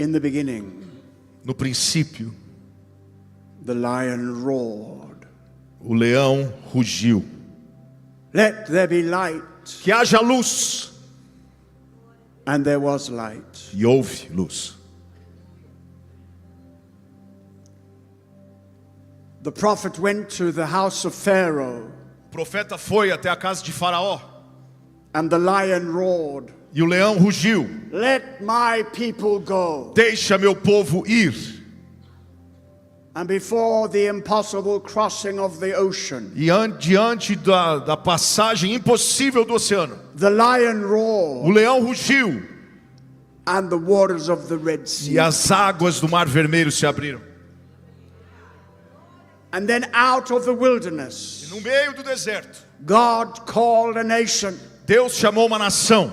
In the beginning, no princípio, the lion roared. o leão rugiu. Let there be light. Que haja luz. And there was light. E houve luz. The prophet went to the house of Pharaoh. O profeta foi até a casa de Faraó. And the lion roared. E o leão rugiu. Let my people go. Deixa meu povo ir. And before the impossible crossing of the ocean, E diante da passagem impossível do oceano, the lion o roared. leão rugiu. And the waters of the Red Sea. E as águas do Mar Vermelho se abriram. And then out of the E wilderness, no meio do deserto, God called a nation. Deus chamou uma nação.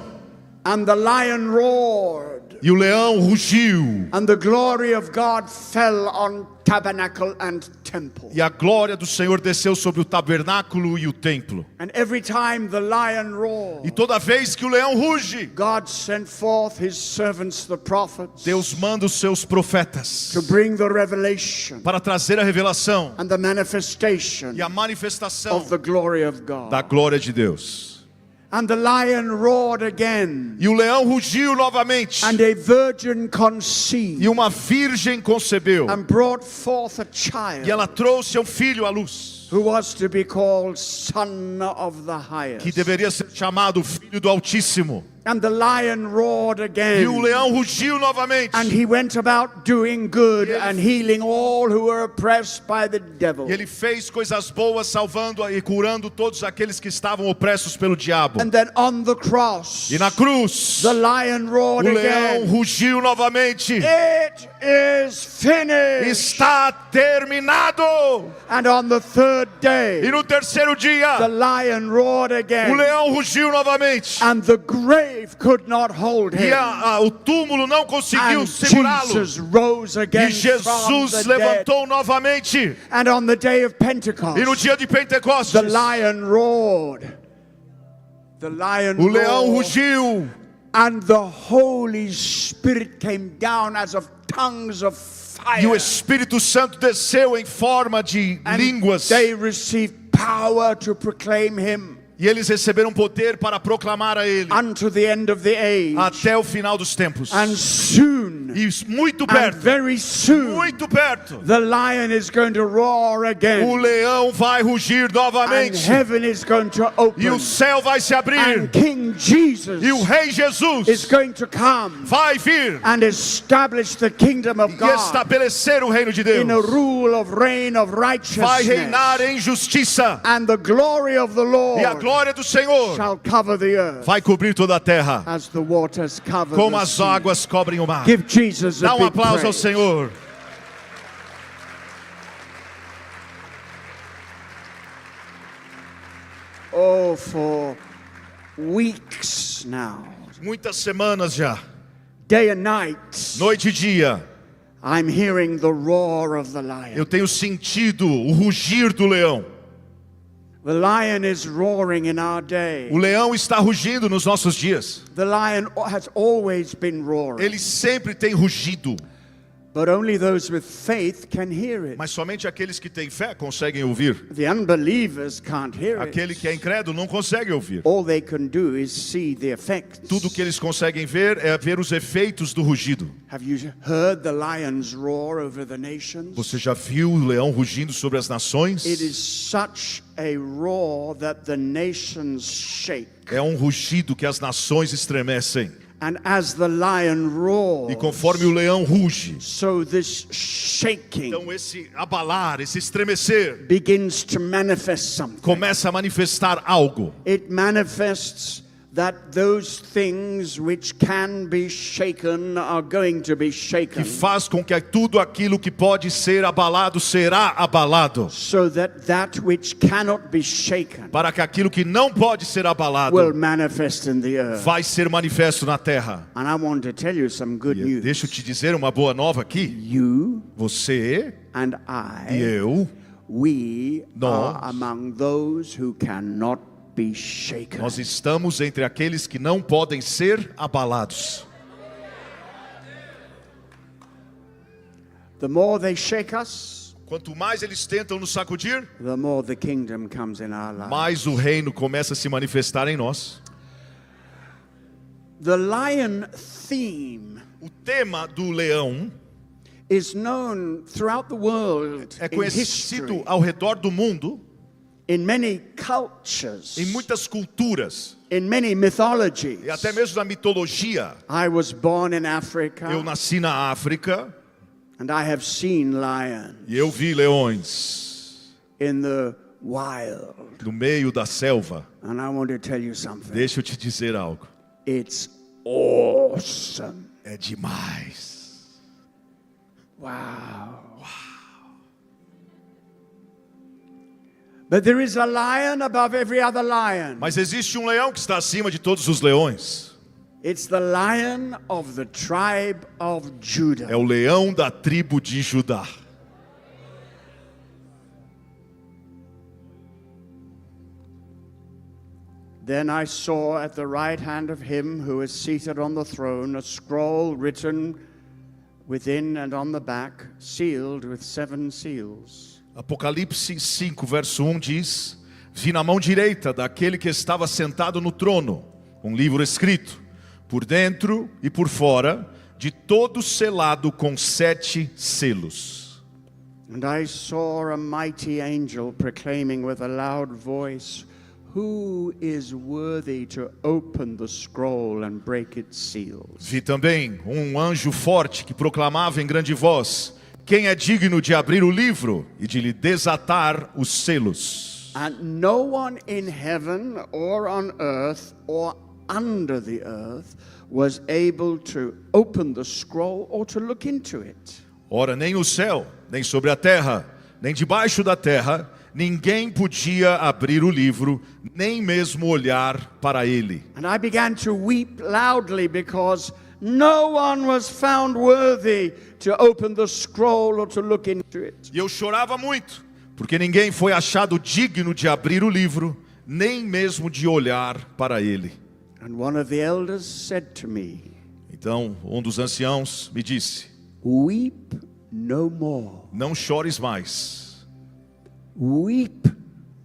And the lion roared. E o leão rugiu. And the glory of God fell on tabernacle and temple. E a glória do Senhor desceu sobre o tabernáculo e o templo. And every time the lion roared, E toda vez que o leão ruge, God sent forth his servants, the prophets, Deus manda os seus profetas to bring the revelation para trazer a revelação and the manifestation e a manifestação of the glory of God. da glória de Deus. And the lion roared again. E o leão rugiu novamente. And a virgin conceived E uma virgem concebeu. and brought forth a E child ela trouxe um filho à luz, who was to be called Son of the que Highest. deveria ser chamado Filho do Altíssimo. And the lion roared E o again. leão rugiu novamente. And he went about doing good and healing all who were oppressed by the devil. E ele fez coisas boas, salvando e curando todos aqueles que estavam opressos pelo diabo. And then on the cross, E na cruz, the lion roared o leão again. rugiu novamente. It is finished. Está terminado. And on the third E day, no terceiro the dia, lion roared o again. leão rugiu novamente. And the grave could not hold E him. o túmulo não conseguiu And segurá-lo. Jesus rose E again from Jesus the dead. levantou novamente. And on the day of E no Pentecost, dia de Pentecostes, the lion roared. The lion o leão roared. rugiu. And the Holy Spirit came down as of tongues of E o fire. Espírito Santo desceu em forma de And línguas. they received power to proclaim him E eles receberam poder para proclamar a Ele unto the end of the age. até o final dos tempos. And soon, E muito and perto, very soon, muito perto, the lion is going to roar o again. leão vai rugir And novamente. heaven is going to E open. o céu vai se abrir. And King Jesus E o Rei is Jesus going to come vai vir and establish the kingdom of e God estabelecer o reino de Deus. in a rule of reign of Vai righteousness. reinar em justiça. And the glory of the E a Lord glória do Senhor shall cover the earth vai cobrir toda a terra, as the waters cover como the as sea. águas cobrem o mar. Give Jesus a Dá big aplauso ao praise. Senhor. Oh, for weeks now, Muitas semanas já, day and night, noite e dia, I'm hearing the roar of the lion. eu tenho sentido o rugir do leão. The lion is roaring in our day. O leão está rugindo nos nossos dias. The lion has always been roaring. Ele sempre tem rugido, But only those with faith can hear it. mas somente aqueles que têm fé conseguem ouvir. The unbelievers can't hear Aquele it. que é incrédulo não consegue ouvir. All they can do is see the effects. Tudo que eles conseguem ver é ver os efeitos do rugido. Have you heard the lions roar over the nations? Você já viu o leão rugindo sobre as nações? It is such a roar that the nations shake. É um rugido que as nações estremecem. And as the lion E roars, conforme o leão ruge, so this shaking então esse abalar, esse estremecer, begins to manifest something. começa a manifestar algo. It manifests that those things which can be shaken are going to be shaken, Que faz com que tudo aquilo que pode ser abalado será abalado. so that that which cannot be shaken Para que aquilo que não pode ser abalado will manifest in the earth. vai ser manifesto na terra. And I want to tell you some good news. Deixa eu te dizer uma boa nova aqui. You Você and e I, eu, we Nós. are among those who cannot be shaken. nós estamos entre aqueles que não podem ser abalados. the more they shake us, Quanto mais eles tentam nos sacudir, the more the kingdom comes in our lives. mais o reino começa a se manifestar em nós. The lion theme O tema do leão is known throughout the world é in conhecido history, ao redor do mundo, in many cultures, em muitas culturas, in many mythologies. e até mesmo na mitologia. I was born in Africa, Eu nasci na África and I have seen lions e eu vi leões in the wild. no meio da selva. And I want to tell you something. Deixa eu te dizer algo. It's awesome. É demais. Wow. But there is a lion above every other lion. Mas existe um leão que está acima de todos os leões. It's the lion of the tribe of Judah. É o leão da tribo de Judá. Then I saw at the right hand of him who is seated on the throne a scroll written within and on the back, sealed with 7 seals. Apocalipse 5, verso 1 diz: Vi na mão direita daquele que estava sentado no trono um livro escrito, por dentro e por fora, de todo selado com 7 selos. And I saw a mighty angel proclaiming with a loud voice, "Who is worthy to open the scroll and break its seals?" Vi também um anjo forte que proclamava em grande voz: Quem é digno de abrir o livro e de lhe desatar os selos? And no one in heaven or on earth or under the earth was able to open the scroll or to look into it. Ora, nem no céu, nem sobre a terra, nem debaixo da terra, ninguém podia abrir o livro, nem mesmo olhar para ele. And I began to weep loudly because no one was found worthy to open the scroll or to look into it. E eu chorava muito, porque ninguém foi achado digno de abrir o livro, nem mesmo de olhar para ele. And one of the elders said to me, Então, um dos anciãos me disse: "Weep no more. Não chores mais. Weep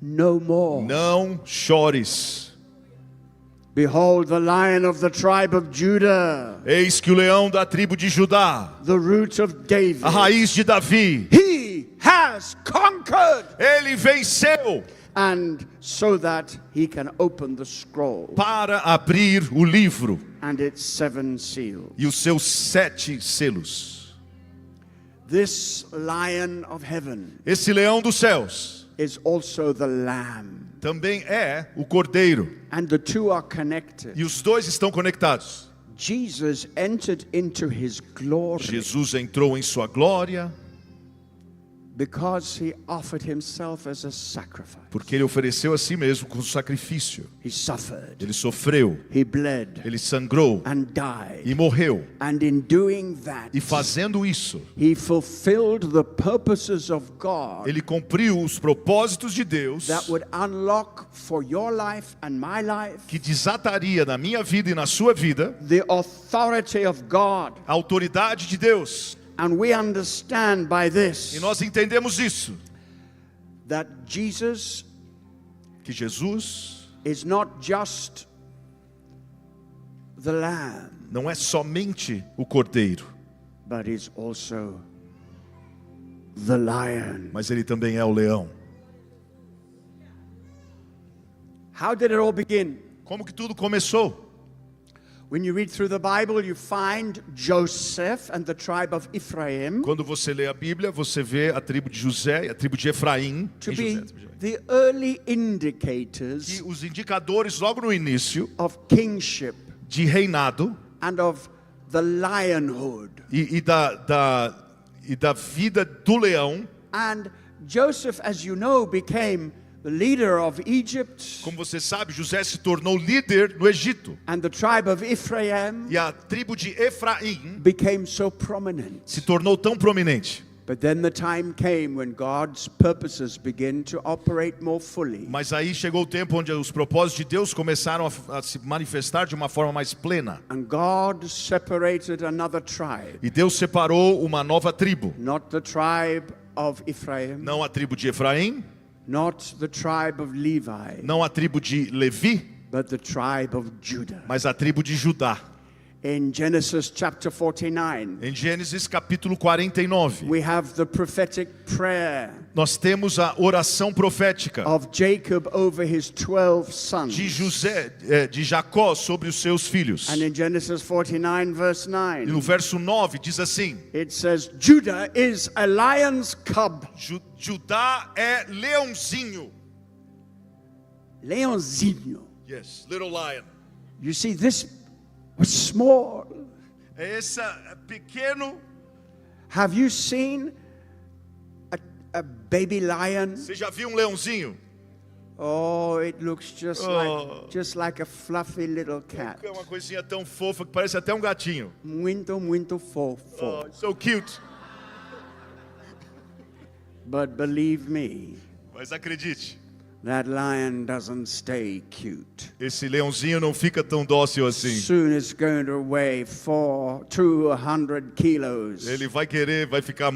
no more. Não chores. Behold, the lion of the tribe of Judah, Eis que o leão da tribo de Judá, the root of David, a raiz de Davi, he has conquered, ele venceu and so that he can open the scroll para abrir o livro and its 7 seals. e os seus 7 selos. This lion of heaven Esse leão dos céus is also the lamb, também é o cordeiro, and the two are connected. e os dois estão conectados. Jesus entered into his glory Jesus entrou em sua glória because he offered himself as a sacrifice. porque ele ofereceu a si mesmo como sacrifício. He suffered, Ele sofreu, he bled, ele sangrou and died. e morreu. And in doing that, E fazendo isso, he fulfilled the purposes of God ele cumpriu os propósitos de Deus that would unlock for your life and my life que desataria na minha vida e na sua vida the authority of God. a autoridade de Deus. And we understand by E this nós entendemos isso, that Jesus que Jesus is not just the lamb, não é somente o cordeiro, but is also the lion. mas ele também é o leão. How did it all begin? Como que tudo começou? When you read through the Bible, you find Joseph and the tribe of Ephraim Quando você lê a Bíblia, você vê a tribo de José e a tribo de Efraim, to em be José, the early indicators que os indicadores logo no início of kingship de reinado and of the lionhood. e da vida do leão. And Joseph, as you know, became the leader of Egypt, Como você sabe, José se tornou líder no Egito. and the tribe of Ephraim E a tribo de Efraim became so prominent. se tornou tão prominente. But then the time came when God's purposes began to operate more fully. Mas aí chegou o tempo onde os propósitos de Deus começaram a se manifestar de uma forma mais plena. And God separated another tribe. E Deus separou uma nova tribo. Not the tribe of Ephraim. Não a tribo de Efraim, Not the tribe of Levi. não a tribo de Levi, But the tribe of Judah. mas a tribo de Judá. In Genesis chapter 49, Em Gênesis capítulo 49, we have the prophetic prayer nós temos a oração profética of Jacob over his 12 sons. de Jacó sobre os seus filhos. And in Genesis 49 verse E 9, no verso 9 diz assim: it says, Judah is a lion's cub. Judá é leãozinho. Leonzinho. Yes, little lion. You see, this was small. É pequeno. Have you seen a baby lion? Você já viu um leãozinho? Oh, it looks just like a fluffy little cat. É uma coisinha tão fofa que parece até um gatinho. Muito, muito fofo. Oh, so cute. But believe me, Mas acredite, that lion doesn't stay cute. esse leãozinho não fica tão dócil assim. Soon it's going to weigh 200 kilos. Ele vai ficar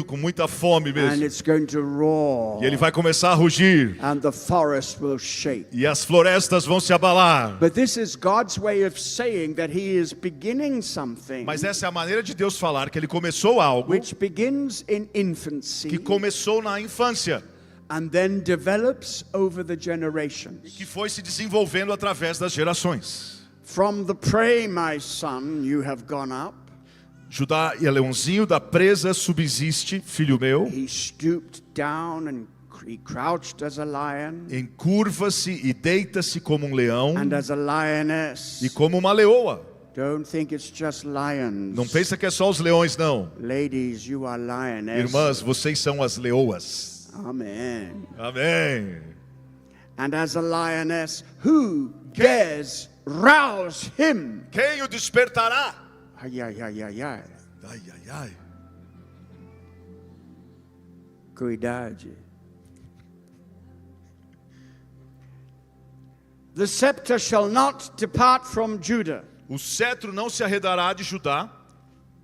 com muita fome And mesmo. it's going to roar. E ele vai começar a rugir. And the forest will shake. E as florestas vão se abalar. But this is God's way of saying that He is beginning something Mas essa é a maneira de Deus falar que ele começou algo which begins in infancy que começou na infância and then develops over the generations. que foi se desenvolvendo através das gerações. From the prey, my son, you have gone up. Judá e leãozinho da presa subsiste, filho meu. He stooped down and he crouched as a lion Encurva-se e deita-se como um leão and as a lioness. e como uma leoa. Don't think it's just lions. Não pensa que é só os leões, não. Ladies, you are lionesses. Irmãs, vocês são as leoas. Amen. Amém. And as a lioness, who dares rouse him? Quem o despertará? Ay, ay, ay, ay, ay. Ai, ai, ai. Cuidado. The scepter shall not depart from Judah, O cetro não se arredará de Judá,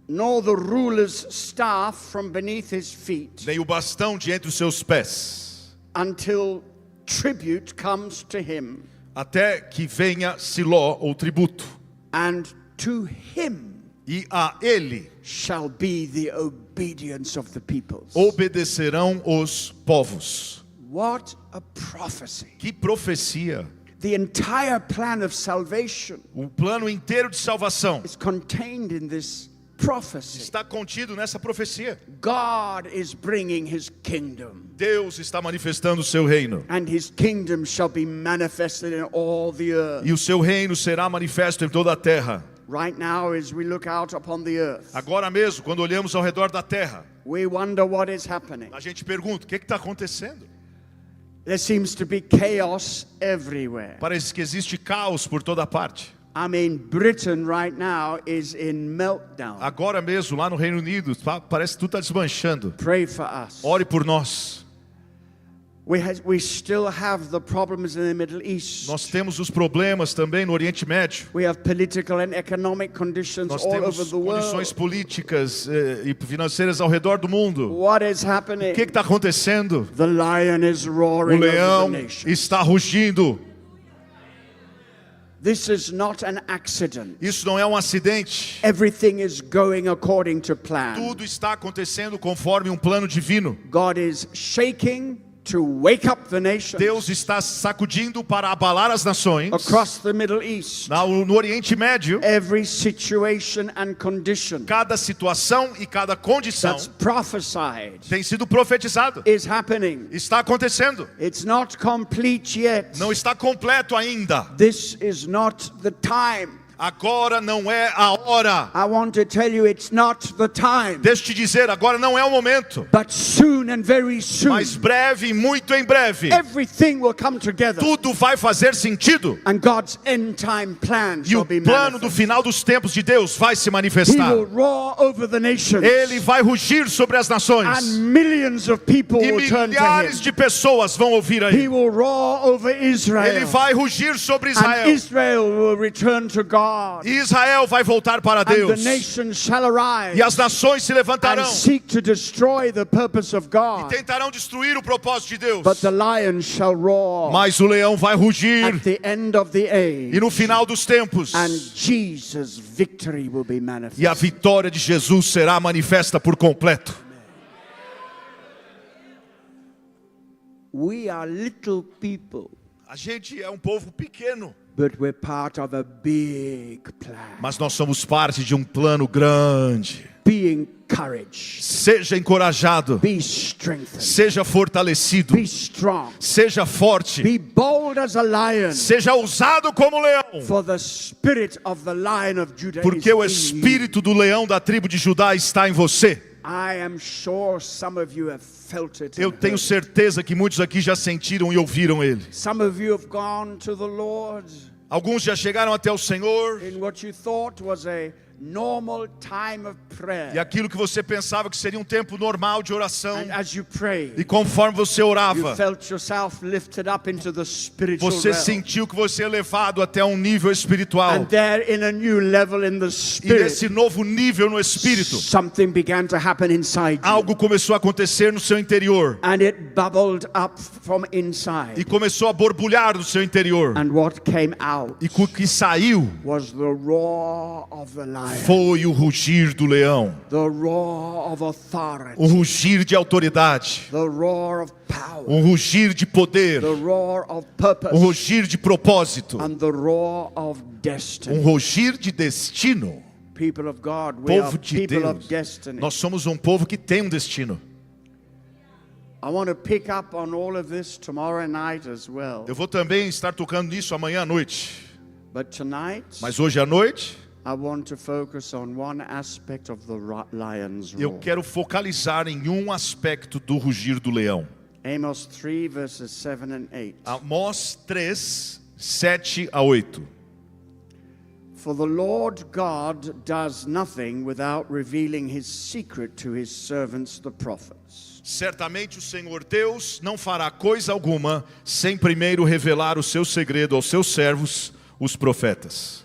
nor the ruler's staff from beneath his feet, nem o bastão de entre os seus pés, until tribute comes to him, até que venha Siló ou tributo. and to him E a ele shall be the obedience of the peoples. obedecerão os povos. What a prophecy. Que profecia! The entire plan of salvation O plano inteiro de salvação is contained in this prophecy. está contido nessa profecia. God is bringing his kingdom, Deus está manifestando o seu reino. and his kingdom shall be manifested in all the earth. E o seu reino será manifesto em toda a terra. Right now, as we look out upon the earth, Agora mesmo, quando olhamos ao redor da terra, we wonder what is happening. a gente pergunta, o que está acontecendo? There seems to be chaos everywhere. Parece que existe caos por toda parte. I mean, Britain right now is in meltdown. Agora mesmo, lá no Reino Unido, parece que tudo está desmanchando. Pray for us. Ore por nós. We still have the problems in the Middle East. Nós temos os problemas também no Oriente Médio. We have political and economic conditions Nós all temos over the condições world. políticas e financeiras ao redor do mundo. What is O happening? que está acontecendo? The lion is O roaring over leão the nation. está rugindo. This is not an accident. Isso não é um acidente. Everything is going according to plan. Tudo está acontecendo conforme um plano divino. God is shaking to wake up the nations Deus está sacudindo para abalar as nações. across the Middle East. No Oriente Médio, Every situation and condition cada situação e cada condição that's prophesied tem sido profetizado. is happening. Está acontecendo. It's not complete yet. Não está completo ainda. This is not the time Agora não é a hora. I want to tell you it's not the time. Deixa eu te dizer, agora não é o momento. But soon and very soon, Mas breve e muito em breve, everything will come together. tudo vai fazer sentido. And God's end time plan E shall o be plano do manifest. final dos tempos de Deus vai se He manifestar. will roar over the nations. Ele vai rugir sobre as nações. And millions of people E will turn to milhares him. de pessoas vão ouvir He aí. will roar over Israel. Ele vai rugir sobre And Israel. Israel will return to God. E Israel vai voltar para And the Deus. nations shall arise E as nações se and levantarão seek to destroy the purpose of e God. tentarão destruir o propósito de Deus. But the lion shall roar Mas o leão vai rugir. at the end of the age. E no final dos tempos, And Jesus' victory will be manifest. e a vitória de Jesus será manifesta por completo. We are little people, A gente é um povo pequeno, but we're part of a big plan. mas nós somos parte de um plano grande. Be encouraged. Seja encorajado, Be strengthened. seja fortalecido, Be strong. seja forte, Be bold as a lion. seja ousado como leão, For the spirit of the lion of Judah porque is o in espírito do leão da tribo de Judá está em você. you. I am sure some of you have felt it. Eu and tenho heard. certeza que muitos aqui já sentiram e ouviram ele. Some of you have gone to the Lord Alguns já chegaram até o Senhor in what you thought was a normal time of prayer. e aquilo que você pensava que seria um tempo normal de oração, And as you prayed, e conforme você you orava, felt yourself lifted up into the spiritual você realm. sentiu que você é levado até um nível espiritual. And there in a new level in the E spirit, nesse novo nível no espírito, something began to happen inside you. algo começou a acontecer no seu interior. And it bubbled up from E inside. começou a borbulhar no seu interior. And what came out E o que saiu was the roar of the lion, foi o rugir do leão. the roar of authority, Um rugir de autoridade. the roar of power, Um rugir de poder. the roar of Um purpose, rugir de propósito. and the roar of destiny. Um rugir de destino. People of God, we are Povo de people of Deus. destiny. Nós somos um povo que tem um destino. I want to pick up on all of this tomorrow night as well. Eu vou também estar tocando nisso amanhã à noite. But tonight, Mas hoje à noite, I want to focus on one aspect of the lion's eu roar. quero focalizar em um aspecto do rugir do leão. Amos 3 verses 7 and 8. Amós 3, 7 a 8. For the Lord God does nothing without revealing his secret to his servants the prophets. Certamente o Senhor Deus não fará coisa alguma sem primeiro revelar o seu segredo aos seus servos, os profetas.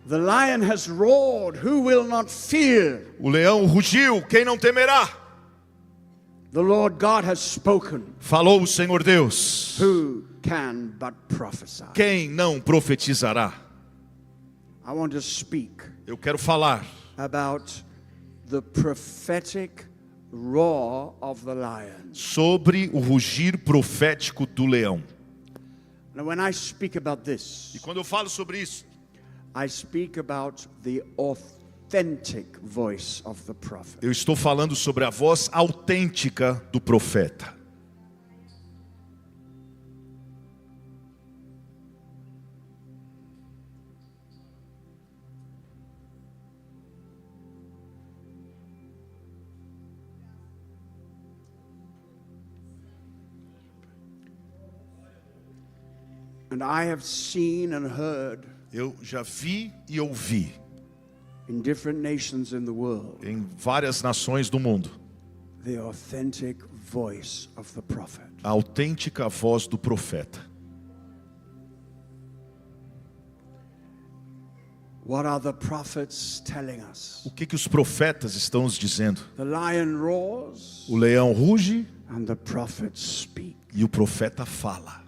The lion has roared, who will not fear? O leão rugiu, quem não temerá? The Lord God has spoken, Falou o Senhor Deus, who can but prophesy? quem não profetizará? I want to speak Eu quero falar about the prophetic roar of the lion. sobre o rugir profético do leão. Now when I speak about E this, quando eu falo sobre isso, I speak about the authentic voice of the prophet. eu estou falando sobre a voz autêntica do profeta. And I have seen and heard Eu já vi e ouvi in different nations in the world em várias nações do mundo the authentic voice of the prophet. a autêntica voz do profeta. What are the prophets telling us? O que os profetas estão nos dizendo? The lion roars O leão ruge and the prophets speak. e o profeta fala.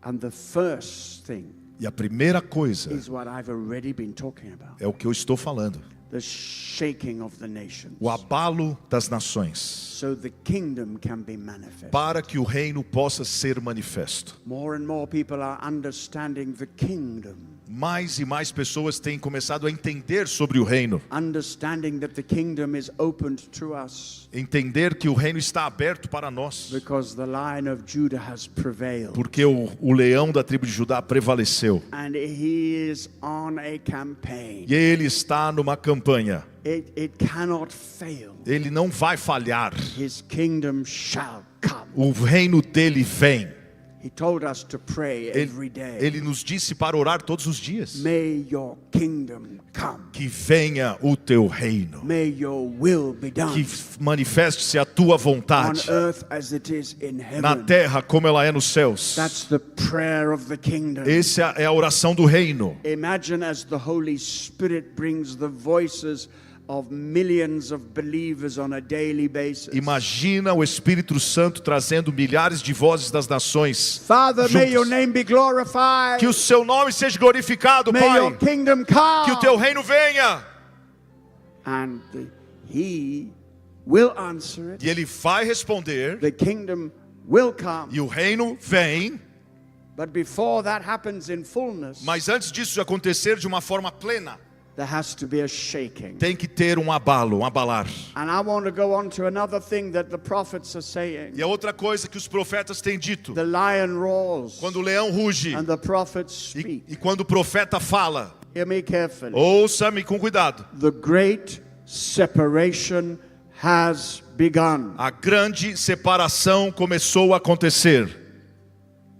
And the first thing E a primeira coisa is what I've already been talking about. é o que eu estou falando. The shaking of the nations. O abalo das nações, So the kingdom can be manifest. para que o reino possa ser manifesto. More and more people are understanding the kingdom mais e mais pessoas têm começado a entender sobre o reino. understanding that the kingdom is opened to us Entender que o reino está aberto para nós. because the Lion of Judah has prevailed. Porque o leão da tribo de Judá prevaleceu. And he is on a campaign. E ele está numa campanha. It cannot fail. Ele não vai falhar. His kingdom shall come. O reino dele vem. He told us to pray every day. Ele nos disse para orar todos os dias. May your kingdom come. Que venha o teu reino. May your will be done. Que manifeste-se a tua On vontade. earth as it is in Na heaven. terra como ela é nos céus. That's the prayer of the kingdom. Essa é a oração do reino. Imagine as the Holy Spirit brings the voices of millions of believers on a daily basis. Imagina o Espírito Santo trazendo milhares de vozes das nações. Father, may your juntas. name be glorified. Que o seu nome seja glorificado, May your Pai. kingdom come. Que o teu reino venha. And he will answer it. E ele vai responder. The kingdom will come. E o reino vem. But before that happens in fullness, Mas antes disso acontecer de uma forma plena, there has to be a shaking. tem que ter um abalo, um abalar. And I want to go on to another thing that the prophets are saying. E a outra coisa que os profetas têm dito. The lion roars Quando o leão ruge and the prophets e speak. quando o profeta fala. Hear me carefully. Ouça-me com cuidado. The great separation has begun. A grande separação começou a acontecer.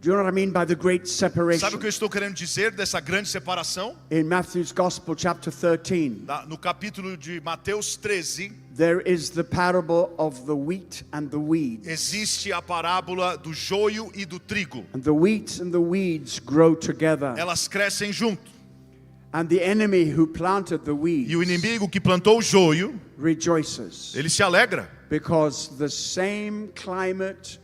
Do you know what I mean by the great separation? Sabe o que eu estou querendo dizer dessa grande separação? In Matthew's Gospel, chapter 13, No capítulo de Mateus 13, there is the parable of the wheat and the weeds. existe a parábola do joio e do trigo. And the wheat and the weeds grow together. Elas crescem junto. And the enemy who planted the weeds E o inimigo que plantou o joio, rejoices ele se alegra. because the same climate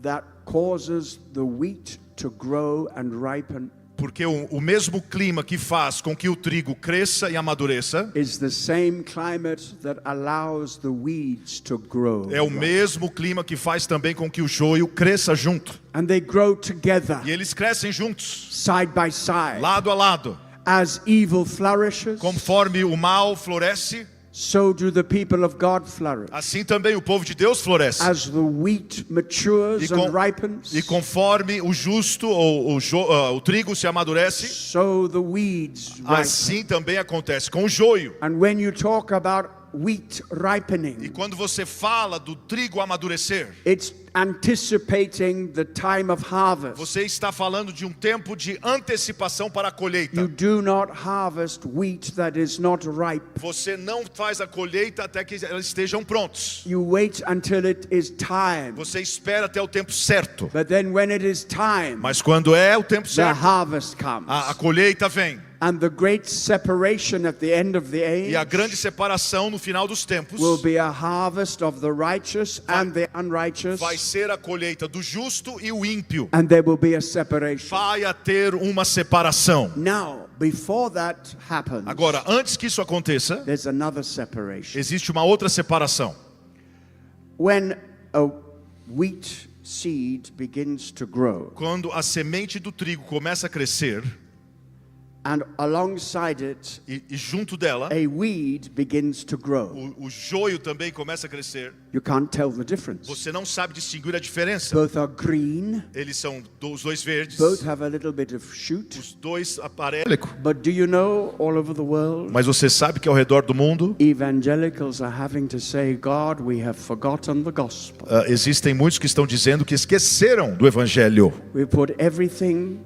that causes the wheat to grow and ripen Porque o mesmo clima que faz com que o trigo cresça e amadureça is the same climate that allows the weeds to grow. é o mesmo clima que faz também com que o joio cresça junto. And they grow together, E eles crescem juntos, side by side. lado a lado. As evil flourishes, Conforme o mal floresce, so do the people of God flourish. assim também o povo de Deus floresce. As the wheat matures and ripens, E conforme o justo ou o trigo se amadurece, so the weeds ripen. assim também acontece com o joio. And when you talk about wheat E ripening, quando você fala do trigo amadurecer, it's anticipating the time of harvest. você está falando de um tempo de antecipação para a You colheita. do not harvest wheat that is not ripe. Você não faz a colheita até que eles estejam prontos. You wait until it is time. Você espera até o tempo certo. But then when it is time, Mas quando é o tempo the certo, harvest comes. a colheita vem. And the great separation at the end of the E a age grande separação no final dos tempos will be a harvest of the righteous and the unrighteous, vai ser a colheita do justo e o ímpio. and there will be a separation. Vai a ter uma separação. Now, before that happens, Agora, antes que isso aconteça, there's another separation. existe uma outra separação. When a wheat seed begins to grow, Quando a semente do trigo começa a crescer and alongside it, e junto dela a weed begins to grow, o joio também começa a crescer, you can't tell the difference. você não sabe distinguir a diferença. Both are green, Eles são os dois verdes, both have a little bit of shoot. os dois amarelos. But do you know, all over the world, Mas você sabe que ao redor do mundo evangelicals are having to say, God, we have forgotten the gospel. existem muitos que estão dizendo que esqueceram do evangelho. We put everything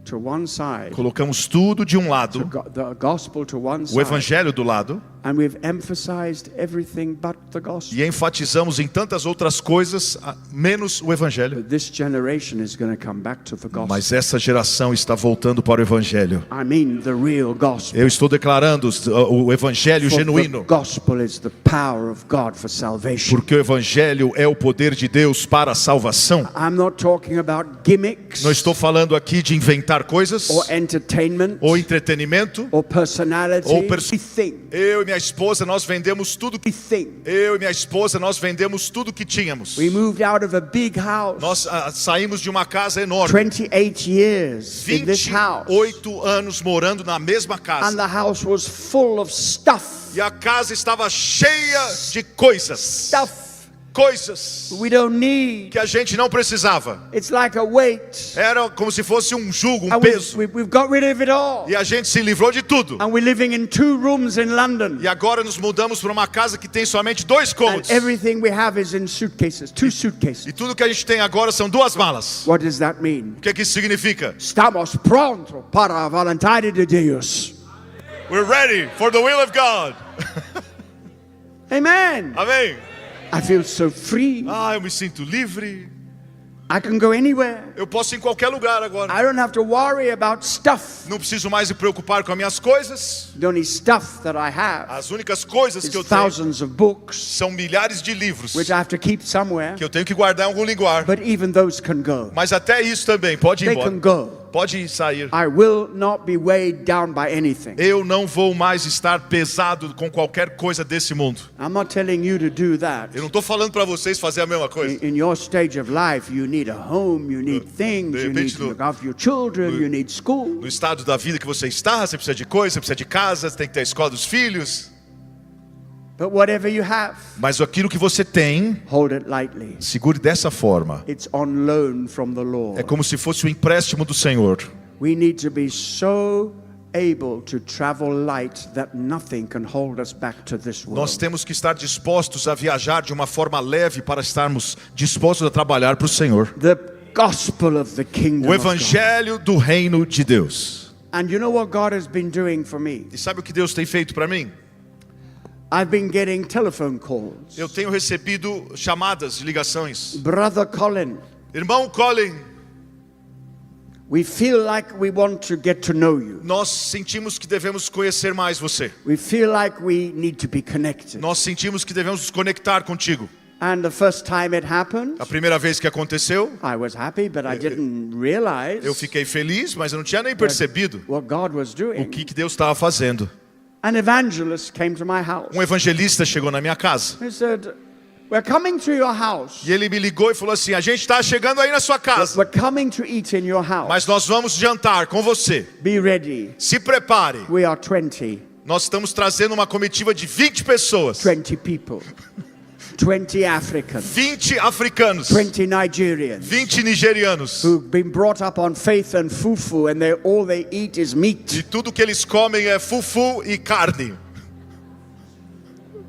to one side, Colocamos tudo de um lado, the gospel to one o side, evangelho do lado, and we've emphasized everything but the gospel. e enfatizamos em tantas outras coisas, menos o evangelho. But this generation is going to come back to the gospel. Mas essa geração está voltando para o evangelho. I mean the real gospel. Eu estou declarando o evangelho For the genuíno, gospel is the power of God for salvation. porque o evangelho é o poder de Deus para a salvação. I'm not talking about gimmicks. Não estou falando aqui de inventar experimentar coisas, or entertainment, ou entretenimento, or personality. ou Everything. eu e minha esposa, nós vendemos tudo. Everything. Eu e minha esposa, nós vendemos tudo que tínhamos. We moved out of a big house. Nós saímos de uma casa enorme. 28 years in this house. 28 anos morando na mesma And casa. the house was full of stuff. E a casa estava cheia de coisas. Stuff Coisas we don't need. que a gente não precisava. It's like a weight. Era como se fosse um jugo, um And peso. we've got rid of it all. E a gente se livrou de tudo. And we're living in 2 rooms in London. E agora nos mudamos para uma casa que tem somente 2 cômodos. And everything we have is in suitcases, 2 suitcases. E tudo que a gente tem agora são 2 malas. What does that mean? O que isso significa? Estamos prontos para a vontade de Deus. We're ready for the will of God. Amen. Amém? I feel so free. Eu me sinto livre. I can go anywhere. Eu posso ir em qualquer lugar agora. I don't have to worry about stuff. Não preciso mais me preocupar com as minhas coisas. The only stuff that I have As únicas coisas is que eu tenho thousands of books, são milhares de livros which I have to keep somewhere. que eu tenho que guardar em algum lugar. But even those can go. Mas até isso também pode ir They can embora. go. Pode sair. I will not be weighed down by anything. Eu não vou mais estar pesado com qualquer coisa desse mundo. I'm not telling you to do that. Eu não estou falando para vocês fazer a mesma coisa. In your stage of life, you need a home, you need things, you need to look after your children, you need school. No estado da vida que você está, você precisa de coisa, você precisa de casa, você tem que ter a escola dos filhos. But whatever you have, Mas aquilo que você tem, hold it lightly. segure dessa forma. It's on loan from the É Lord. como se fosse um empréstimo do Senhor. We need to be so able to travel light that nothing can hold us back to this Nós world. temos que estar dispostos a viajar de uma forma leve para estarmos dispostos a trabalhar para o Senhor. The gospel of the kingdom O of God. evangelho do reino de Deus. And you know what God has been doing for me? E sabe o que Deus tem feito para mim? I've been getting telephone calls. Eu tenho recebido chamadas, ligações. Brother Colin, Irmão Colin, we feel like we want to get to know you. nós sentimos que devemos conhecer mais você. We feel like we need to be connected. Nós sentimos que devemos nos conectar contigo. And the first time it happened, A primeira vez que aconteceu, I was happy, but I didn't realize eu fiquei feliz, mas eu não tinha nem percebido what God was o doing. que Deus estava fazendo. An evangelist came to my house. Um evangelista chegou na minha casa. He said, "We're coming to your house. E ele me ligou e falou assim: a gente está chegando aí na sua casa, We're coming to eat in your house. mas nós vamos jantar com você. Be ready. Se prepare. We are 20 Nós estamos trazendo uma comitiva de 20 pessoas. 20 people. 20 Africans. 20 africanos. 20 Nigerians 20 nigerianos. who've been brought up on faith and fufu, and all they eat is meat. E tudo que eles comem é fufu e carne.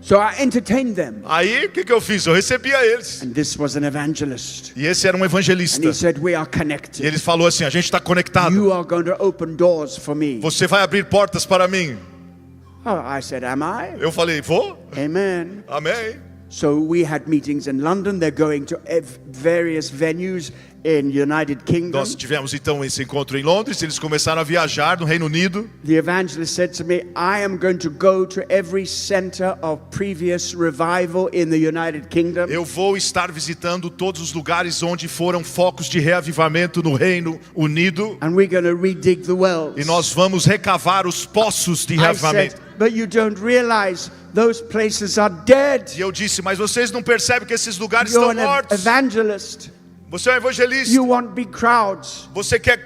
So I entertained them. Aí, o que eu fiz? Eu recebia eles. And this was an evangelist. E esse era um And evangelista. he said, "We are E connected. ele falou assim: a gente está conectado. You are going to open doors for me." Você vai abrir portas para mim. Oh, I said, "Am I?" Eu falei: vou. Amen. Amém. So we had meetings in London. They're going to various venues in United Kingdom. Nós tivemos então esse encontro em Londres. Eles começaram a viajar no Reino Unido. The evangelist said to me, "I am going to go to every center of previous revival in the United Kingdom. Eu vou estar visitando todos os lugares onde foram focos de reavivamento no Reino Unido. And we're going to redig the wells." E nós vamos recavar os poços de I reavivamento. said, "But you don't realize those places are dead. E eu disse: mas vocês não percebem que esses lugares You're estão an mortos? evangelist. Você é um evangelista. You want big crowds." Você quer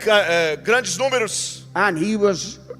grandes números. And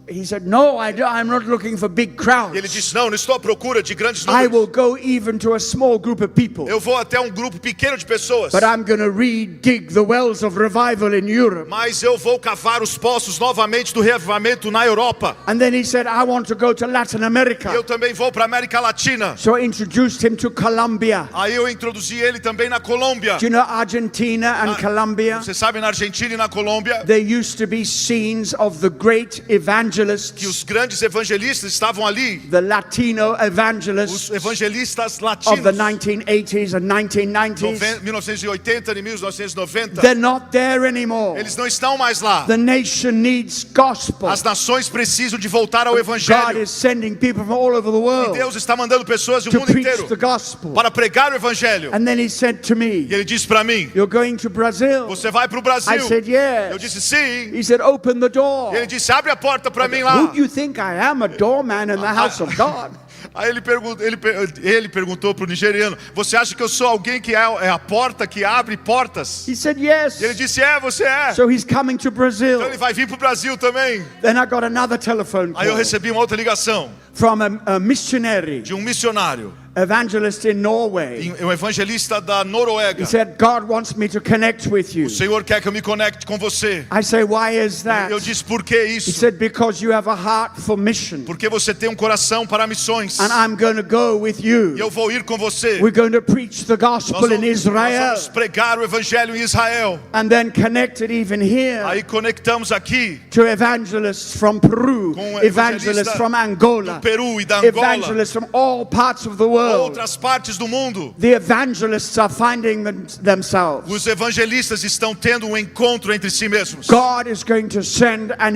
he said, "No, I'm not looking for big crowds. E ele disse: não estou à procura de grandes I will números. go even to a small group of people. Eu vou até um grupo pequeno de pessoas. But I'm going to redig the wells of revival in Europe." Mas eu vou cavar os poços novamente do reavivamento na Europa. And then he said, "I want to go to Latin America." Eu também vou para a América Latina. So I introduced him to Colombia. Aí eu introduzi ele também na Colômbia. Do you know Argentina and Colombia? Você sabe, na Argentina e na Colômbia, There used to be scenes of the great evangelist evangelists, os grandes evangelistas estavam ali, the Latino os evangelists evangelistas of latinos, the 1980s and 1990s, 1980 e 1990, they're not there anymore. eles não estão mais lá. The nation needs gospel. As nações precisam de voltar ao God evangelho. is sending people from all over the E world Deus está mandando pessoas do to mundo preach the inteiro gospel. para pregar o evangelho. And then he said to E me, ele disse para mim: "You're going to Brazil?" você vai para o I Brasil? said, Eu "Yes." disse sim. He said, "Open the door." E ele disse: abre a porta para mim Who lá. do you think I am, a doorman in the house of God? Aí ele perguntou para o nigeriano: você acha que eu sou alguém que é a porta que abre portas? He said, E ele "Yes." disse: você é. So he's coming to Brazil. Então ele vai vir para o Brasil também. Then I got another telephone Aí eu call recebi uma outra ligação from a missionary, de um missionário, evangelist in Norway. um evangelista da Noruega. He said, "God wants me to connect with you." O Senhor quer que eu me conecte com você. I say, "Why is that?" Eu disse: por que He isso? said, "Because you have a heart for mission, Porque você tem um coração para missões. and I'm going to go with E you. eu vou ir com você. We're going to preach the gospel in Nós Israel." vamos pregar o evangelho em Israel. And then connected even here Aí conectamos aqui to evangelists from Peru, com evangelists from Angola, do Peru e da Angola, evangelists from all parts of the world. outras partes do mundo. The evangelists are finding themselves. Os evangelistas estão tendo um encontro entre si mesmos. God is going to send an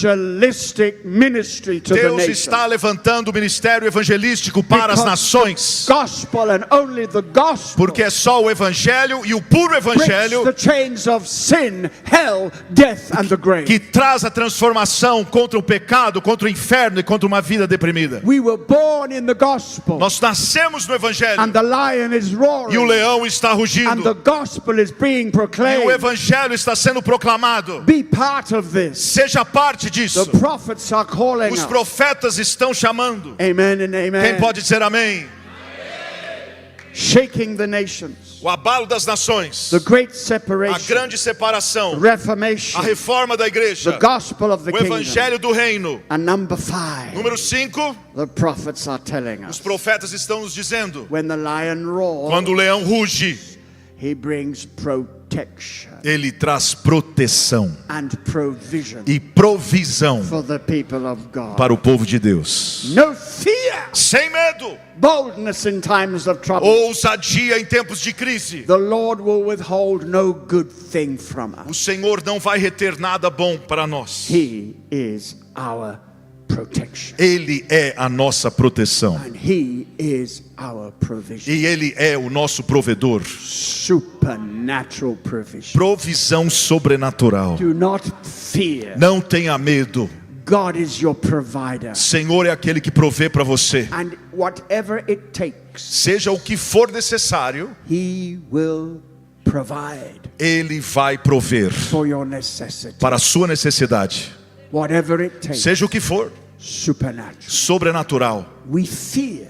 evangelistic ministry to the Deus nation. está levantando o ministério evangelístico para as Because nações. Gospel and only the gospel Porque é só o evangelho e o puro breaks evangelho the chains of sin, hell, death and the grave. que traz a transformação contra o pecado, contra o inferno e contra uma vida deprimida. We were born in the gospel, Nós nascemos no evangelho and the lion is e o roaring, leão está and the rugindo gospel is being e o proclaimed. evangelho está sendo proclamado. Be part of this. Seja parte disso. The prophets are calling Os us. profetas estão chamando. Amen and Quem amen. pode dizer amém? Shaking the nations. O abalo das nações, The great a separation. grande separação, a Reformation. reforma da igreja, The gospel of the o kingdom. evangelho do reino. And number 5, Número 5, the prophets are telling os us. profetas estão nos dizendo: When the lion roars, quando o leão ruge, he brings protection ele traz proteção and provision e provisão for the people of God. para o povo de Deus. No fear, Sem medo, boldness in times of trouble. ousadia em tempos de crise. The Lord will withhold no good thing from O us. Senhor não vai reter nada bom para nós. He is our protection. Ele é a nossa proteção. And He is our provision. E Ele é o nosso provedor. Supernatural provision. Provisão sobrenatural. Do not fear. Não tenha medo. God is your provider. Senhor é aquele que provê para você. And whatever it takes, Seja o que for necessário, He will provide Ele vai prover for your necessity. para a sua necessidade. Whatever it takes, Seja o que for, supernatural. sobrenatural. We fear.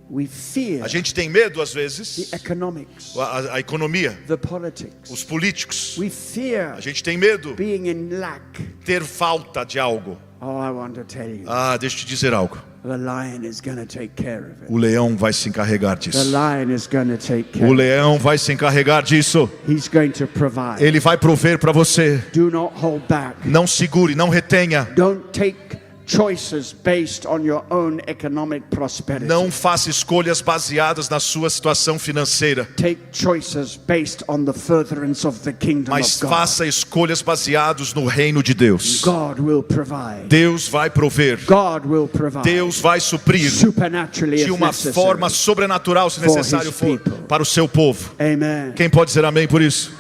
We fear A gente tem medo às the vezes, economics, a economia, the politics. os políticos. We fear A gente tem medo being in lack. ter falta de algo. Oh, I want to tell you, Deixa eu te dizer algo. the lion is going to take care of it. O leão vai se encarregar The disso. lion is going to take care O of it. leão vai se encarregar disso. He's going to provide. Ele vai prover para você. Do not hold back. Não segure, não retenha. Don't take choices based on your own economic prosperity. Não faça escolhas baseadas na sua situação financeira, Take choices based on the furtherance of the kingdom mas of God. faça escolhas baseadas no reino de Deus. God will provide. Deus vai prover. God will provide. Deus vai suprir Supernaturally de if uma necessary. forma sobrenatural, se necessário his for, people. para o seu povo. Amen. Quem pode dizer amém por isso?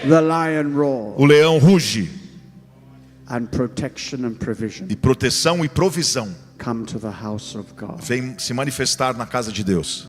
The lion roars, O leão ruge and protection and provision e proteção e provisão come to the house of God. vem se manifestar na casa de Deus.